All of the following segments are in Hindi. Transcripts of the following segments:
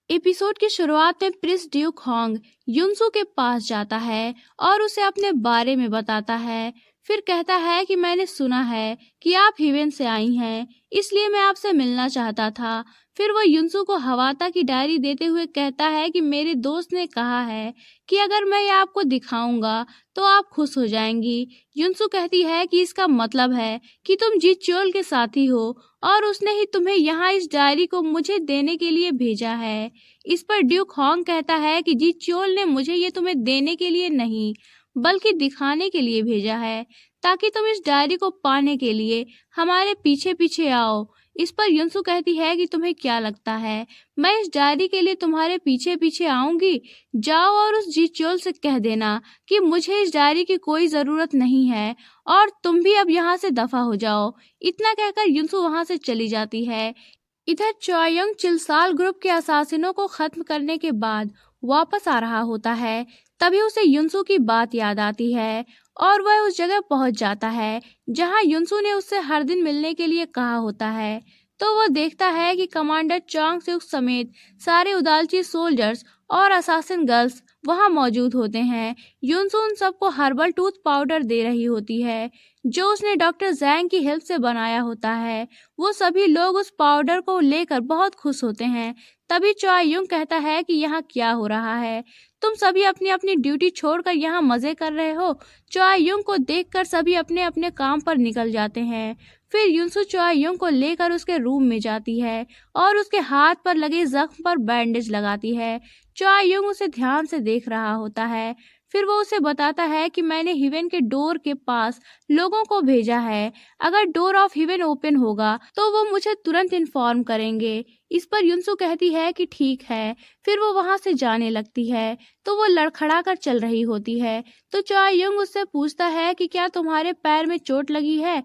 एपिसोड की शुरुआत में प्रिंस ड्यूक होंग युनसू के पास जाता है और उसे अपने बारे में बताता है। फिर कहता है कि मैंने सुना है कि आप हिवेन से आई हैं, इसलिए मैं आपसे मिलना चाहता था। फिर वो युनसू को हवाता की डायरी देते हुए कहता है कि मेरे दोस्त ने कहा है कि अगर मैं ये आपको दिखाऊंगा तो आप खुश हो जाएंगी। युनसू कहती है कि इसका मतलब है कि तुम जी चोल के साथी हो और उसने ही तुम्हें यहाँ इस डायरी को मुझे देने के लिए भेजा है। इस पर ड्यूक होंग कहता है कि जी चोल ने मुझे ये तुम्हें देने के लिए नहीं बल्कि दिखाने के लिए भेजा है, ताकि तुम इस डायरी को पाने के लिए हमारे पीछे पीछे आओ। इस पर युनसू कहती है कि तुम्हें क्या लगता है मैं इस डायरी के लिए तुम्हारे पीछे पीछे आऊंगी? जाओ और उस जी चोल से कह देना कि मुझे इस डायरी की कोई जरूरत नहीं है और तुम भी अब यहाँ से दफा हो जाओ। इतना कहकर युनसू वहाँ से चली जाती है। इधर चॉयंग चिलसाल ग्रुप के असासिनों को खत्म करने के बाद वापस आ रहा होता है। तभी उसे युनसू की बात याद आती है और वह उस जगह पहुंच जाता है जहां युनसू ने उससे हर दिन मिलने के लिए कहा होता है। तो वह देखता है कि कमांडर चोंग सिक समेत सारे उदालची सोल्जर्स और असासिन गर्ल्स वहां मौजूद होते हैं। युनसू उन सबको हर्बल टूथ पाउडर दे रही होती है जो उसने डॉक्टर जैंग की हेल्प से बनाया होता है। वो सभी लोग उस पाउडर को लेकर बहुत खुश होते हैं। तभी चॉययुंग कहता है कि यहाँ क्या हो रहा है? तुम सभी अपनी अपनी ड्यूटी छोड़कर यहाँ मजे कर रहे हो। चॉययुंग को देखकर सभी अपने अपने काम पर निकल जाते हैं। फिर युनसू चॉययुंग को लेकर उसके रूम में जाती है और उसके हाथ पर लगे जख्म पर बैंडेज लगाती है। चॉययुंग उसे ध्यान से देख रहा होता है। फिर वो उसे बताता है कि मैंने हिवेन के डोर के पास लोगों को भेजा है। अगर डोर ऑफ हिवेन ओपन होगा तो वो मुझे तुरंत इन्फॉर्म करेंगे। इस पर युनसू कहती है कि ठीक है। फिर वो वहां से जाने लगती है तो वो लड़खड़ा कर चल रही होती है। तो चॉययुंग उससे पूछता है कि क्या तुम्हारे पैर में चोट लगी है?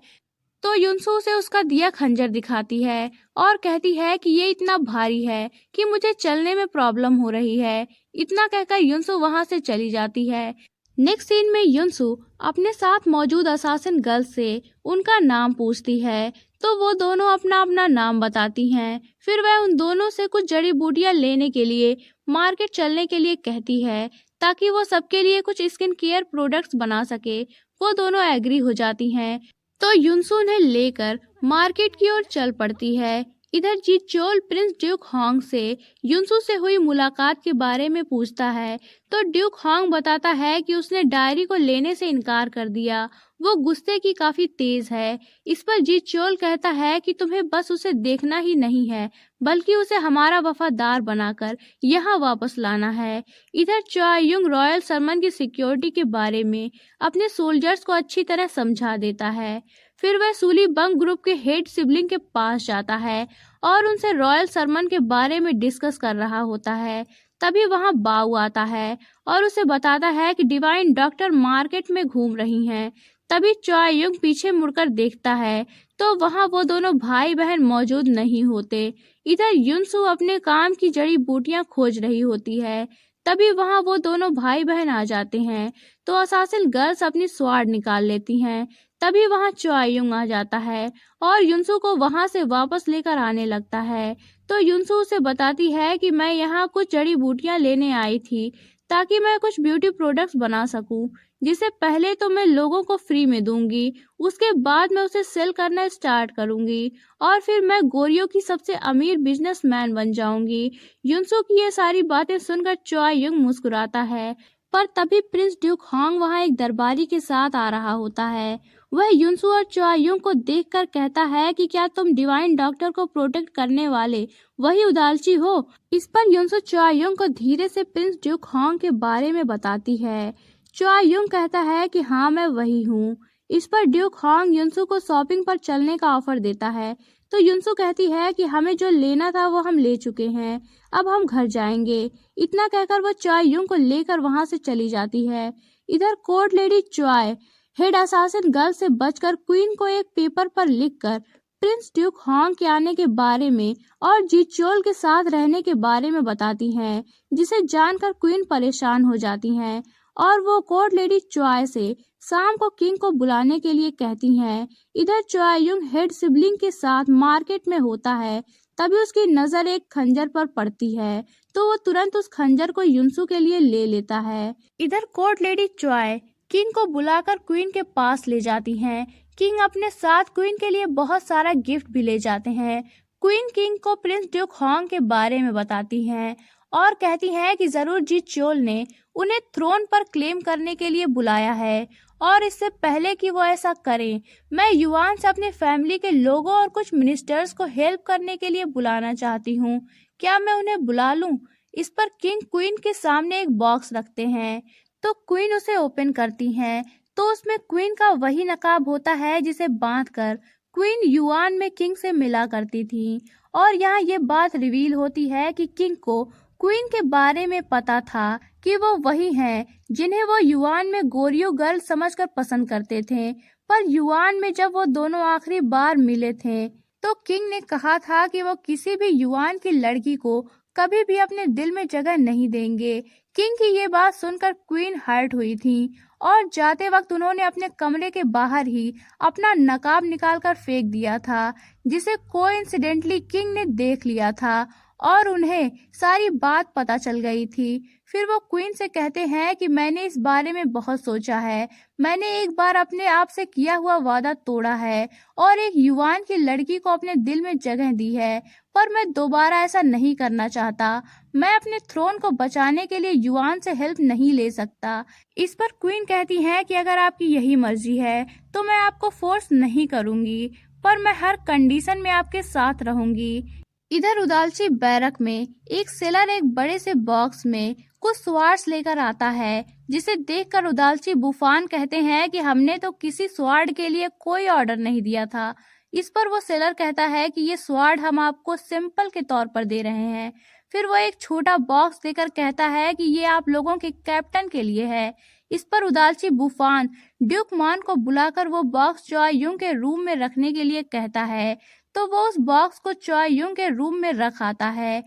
तो युनसू उसे उसका दिया खंजर दिखाती है और कहती है कि ये इतना भारी है कि मुझे चलने में प्रॉब्लम हो रही है। इतना कहकर युनसू वहां से चली जाती है। नेक्स्ट सीन में युनसू अपने साथ मौजूद असासिन गर्ल्स से उनका नाम पूछती है तो वो दोनों अपना अपना नाम बताती हैं। फिर वह उन दोनों से कुछ जड़ी बूटियां लेने के लिए मार्केट चलने के लिए कहती है ताकि वो सबके लिए कुछ स्किन केयर प्रोडक्ट्स बना सके। वो दोनों एग्री हो जाती हैं तो युनसू उन्हें लेकर मार्केट की ओर चल पड़ती है। इधर जी चोल प्रिंस ड्यूक होंग से युनसू से हुई मुलाकात के बारे में पूछता है तो ड्यूक होंग बताता है कि उसने डायरी को लेने से इनकार कर दिया। वो गुस्से की काफी तेज है। इस पर जी चोल कहता है कि तुम्हें बस उसे देखना ही नहीं है बल्कि उसे हमारा वफादार बनाकर यहाँ वापस लाना है। इधर चॉययुंग रॉयल सरमन की सिक्योरिटी के बारे में अपने सोल्जर्स को अच्छी तरह समझा देता है। फिर वह सूली बंग ग्रुप के हेड सिबलिंग के पास जाता है और उनसे रॉयल सरमन के बारे में डिस्कस कर रहा होता है। तभी वहां बाऊ आता है और उसे बताता है कि डिवाइन डॉक्टर मार्केट में घूम रही हैं। तभी चॉययुंग पीछे मुड़कर देखता है तो वहां वो दोनों भाई बहन मौजूद नहीं होते। इधर युनसू अपने काम की जड़ी बूटियां खोज रही होती है। तभी वहां वो दोनों भाई बहन आ जाते हैं तो असासिन गर्ल्स अपनी स्वाड निकाल लेती हैं। तभी वहां चॉययुंग आ जाता है और युनसू को वहां से वापस लेकर आने लगता है। तो युनसू उसे बताती है कि मैं यहाँ कुछ जड़ी बूटियां लेने आई थी ताकि मैं कुछ ब्यूटी प्रोडक्ट्स बना सकूं, जिसे पहले तो मैं लोगों को फ्री में दूंगी, उसके बाद मैं उसे सेल करना स्टार्ट करूंगी और फिर मैं गोरियों की सबसे अमीर बिजनेसमैन बन जाऊंगी। युनसू की ये सारी बातें सुनकर चॉययुंग मुस्कुराता है। पर तभी प्रिंस ड्यूक होंग वहां एक दरबारी के साथ आ रहा होता है। वह युनसू और चॉययुंग को देखकर कहता है कि क्या तुम डिवाइन डॉक्टर को प्रोटेक्ट करने वाले वही उदालची हो? इस पर युनसू चॉययुंग को धीरे से प्रिंस ड्यूक होंग के बारे में बताती है। चॉययुंग कहता है कि हाँ मैं वही हूँ। इस पर ड्यूक होंग युनसू को शॉपिंग पर चलने का ऑफर देता है तो युनसू कहती है कि हमें जो लेना था वो हम ले चुके हैं, अब हम घर जाएंगे। इतना कहकर वो चॉययुंग को लेकर वहां से चली जाती है। इधर court lady चॉय head assassin girl से बचकर क्वीन को एक पेपर पर लिखकर प्रिंस ड्यूक होंग के आने के बारे में और जी चोल के साथ रहने के बारे में बताती हैं, जिसे जानकर क्वीन परेशान हो जाती हैं और वो कोर्ट लेडी चॉय से शाम को किंग को बुलाने के लिए कहती हैं। इधर चॉय युंग हेड सिबलिंग के साथ मार्केट में होता है, तभी उसकी नजर एक खंजर पर पड़ती है, तो वो तुरंत उस खंजर को युनसू के लिए ले लेता है। इधर कोर्ट लेडी चॉय किंग को बुलाकर क्वीन के पास ले जाती हैं। किंग अपने साथ क्वीन के लिए बहुत सारा गिफ्ट भी ले जाते हैं। क्वीन किंग को प्रिंस ड्यूक हॉन्ग के बारे में बताती हैं और कहती हैं कि जरूर जी चोल ने उन्हें थ्रोन पर क्लेम करने के लिए बुलाया है, और इससे पहले कि वो ऐसा करें, मैं युआन से अपनी फैमिली के लोगों और कुछ मिनिस्टर्स को हेल्प करने के लिए बुलाना चाहती हूँ। क्या मैं उन्हें बुला लूं? इस पर किंग क्वीन के सामने एक बॉक्स रखते हैं, तो क्वीन उसे ओपन करती हैं, तो उसमें क्वीन का वही नकाब होता है जिसे बांधकर क्वीन युआन में किंग से मिला करती थी। और यहाँ ये बात रिवील होती है कि किंग को क्वीन के बारे में पता था कि वो वही हैं जिन्हें वो युआन में गोरियो गर्ल समझकर पसंद करते थे। पर युआन में जब वो दोनों आखिरी बार मिले थे तो किंग ने कहा था कि वो किसी भी युआन की लड़की को कभी भी अपने दिल में जगह नहीं देंगे। किंग की ये बात सुनकर क्वीन हर्ट हुई थी और जाते वक्त उन्होंने अपने कमरे के बाहर ही अपना नकाब निकालकर फेंक दिया था, जिसे कोइंसिडेंटली किंग ने देख लिया था और उन्हें सारी बात पता चल गई थी। फिर वो क्वीन से कहते हैं कि मैंने इस बारे में बहुत सोचा है, मैंने एक बार अपने आप से किया हुआ वादा तोड़ा है और एक युआन की लड़की को अपने दिल में जगह दी है, पर मैं दोबारा ऐसा नहीं करना चाहता। मैं अपने थ्रोन को बचाने के लिए युआन से हेल्प नहीं ले सकता। इस पर क्वीन कहती है कि अगर आपकी यही मर्जी है तो मैं आपको फोर्स नहीं करूंगी, पर मैं हर कंडीशन में आपके साथ रहूंगी। इधर उदालची बैरक में एक सेलर एक बड़े से बॉक्स में कुछ स्वार्ड्स लेकर आता है, जिसे देखकर उदालची बुफान कहते हैं कि हमने तो किसी स्वार्ड के लिए कोई ऑर्डर नहीं दिया था। इस पर वो सेलर कहता है कि ये स्वार्ड हम आपको सिंपल के तौर पर दे रहे हैं। फिर वो एक छोटा बॉक्स देकर कहता है कि ये आप लोगों के कैप्टन के लिए है। इस पर उदालची बुफान ड्यूक मान को बुलाकर वो बॉक्स चॉय युंग के रूम में रखने के लिए कहता है, तो वो उस बॉक्स को चॉय युंग के रूम में रख आता है।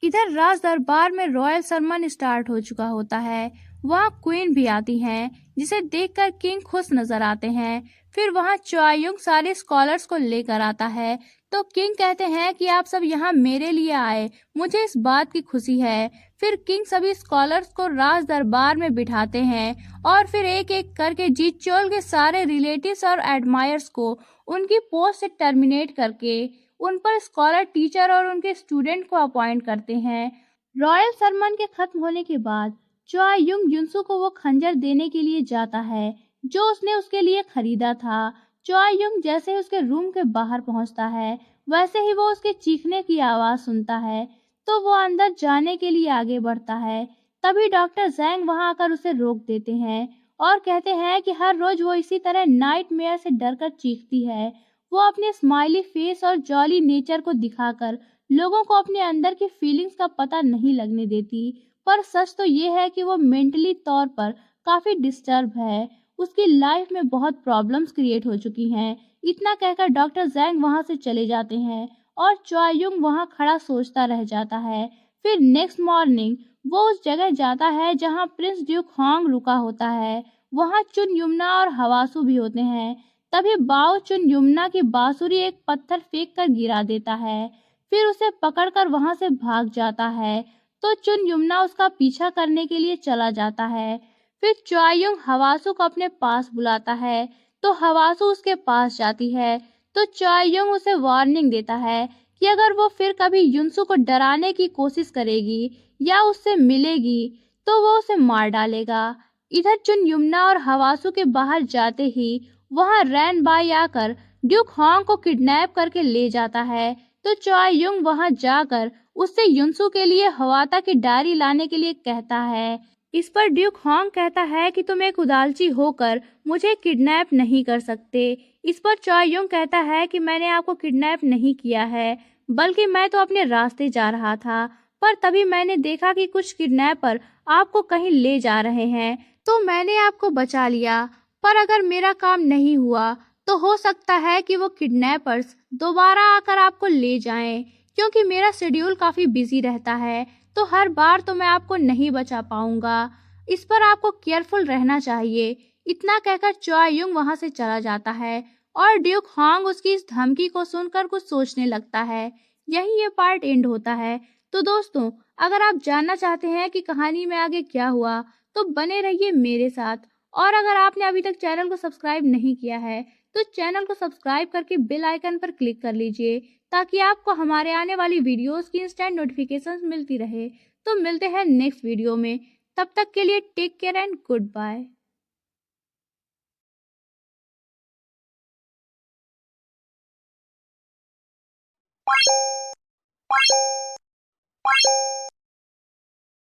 इधर राज दरबार में रॉयल सरमन स्टार्ट हो चुका होता है। वहाँ क्वीन भी आती हैं, जिसे देखकर किंग खुश नजर आते हैं। फिर वहाँ चॉय युंग सारे स्कॉलर्स को लेकर आता है, तो किंग कहते हैं कि आप सब यहाँ मेरे लिए आए, मुझे इस बात की खुशी है। फिर किंग सभी स्कॉलर्स को राज दरबार में बिठाते हैं और फिर एक एक करके जीचोल के सारे रिलेटिव्स और एडमायर्स को उनकी पोस्ट से टर्मिनेट करके उन पर स्कॉलर, टीचर और उनके स्टूडेंट को अपॉइंट करते हैं। रॉयल सरमन के खत्म होने के बाद चॉय युंग युनसू को वो खंजर देने के लिए जाता है जो उसने उसके लिए खरीदा था। चॉय युंग जैसे ही उसके रूम के बाहर पहुंचता है, वैसे ही वो उसके चीखने की आवाज सुनता है, तो वो अंदर जाने के लिए आगे बढ़ता है। तभी डॉक्टर जैंग वहां आकर उसे रोक देते हैं और कहते हैं कि हर रोज वो इसी तरह नाइटमेयर से डरकर चीखती है। वो अपने स्माइली फेस और जॉली नेचर को दिखाकर लोगों को अपने अंदर की फीलिंग्स का पता नहीं लगने देती, पर सच तो ये है कि वो मेंटली तौर पर काफी डिस्टर्ब है। उसकी लाइफ में बहुत प्रॉब्लम्स क्रिएट हो चुकी हैं। इतना कहकर डॉक्टर जैंग वहां से चले जाते हैं और चॉय युंग वहां खड़ा सोचता रह जाता है। फिर नेक्स्ट मॉर्निंग वो उस जगह जाता है जहां प्रिंस ड्यूक हॉन्ग रुका होता है। वहां चुन युमना और हवासु भी होते हैं। तभी बाओ चुन युमना की बांसुरी एक पत्थर फेंक कर गिरा देता है, फिर उसे पकड़कर वहां से भाग जाता है, तो चुन युमना उसका पीछा करने के लिए चला जाता है। फिर चॉय युंग हवासु को अपने पास बुलाता है, तो हवासु उसके पास जाती है, तो चॉय युंग उसे वार्निंग देता है कि अगर वो फिर कभी युनसू को डराने की कोशिश करेगी या उससे मिलेगी तो वो उसे मार डालेगा। इधर चुन युमना और हवासु के बाहर जाते ही वहां रैन बाई आकर ड्यूक हॉन्ग को किडनैप करके ले जाता है, तो चॉय युंग वहां जाकर उससे युनसू के लिए हवाता की डायरी लाने के लिए कहता है। इस पर ड्यूक हॉन्ग कहता है कि तुम एक उदालची होकर मुझे किडनैप नहीं कर सकते। इस पर चॉय युंग कहता है कि मैंने आपको किडनैप नहीं किया है, बल्कि मैं तो अपने रास्ते जा रहा था, पर तभी मैंने देखा कि कुछ किडनैपर आपको कहीं ले जा रहे हैं, तो मैंने आपको बचा लिया। पर अगर मेरा काम नहीं हुआ तो हो सकता है कि वो किडनैपर्स दोबारा आकर आपको ले जाएं, क्योंकि मेरा शेड्यूल काफ़ी बिजी रहता है, तो हर बार तो मैं आपको नहीं बचा पाऊंगा। इस पर आपको केयरफुल रहना चाहिए। इतना कहकर चॉय युंग वहां से चला जाता है और ड्यूक हॉन्ग उसकी इस धमकी को सुनकर कुछ सोचने लगता है। यही ये पार्ट एंड होता है। तो दोस्तों, अगर आप जानना चाहते हैं कि कहानी में आगे क्या हुआ, तो बने रहिए मेरे साथ। और अगर आपने अभी तक चैनल को सब्सक्राइब नहीं किया है, तो चैनल को सब्सक्राइब करके बेल आइकन पर क्लिक कर लीजिए, ताकि आपको हमारे आने वाली वीडियोस की इंस्टेंट नोटिफिकेशंस मिलती रहे। तो मिलते हैं नेक्स्ट वीडियो में। तब तक के लिए take care and good bye.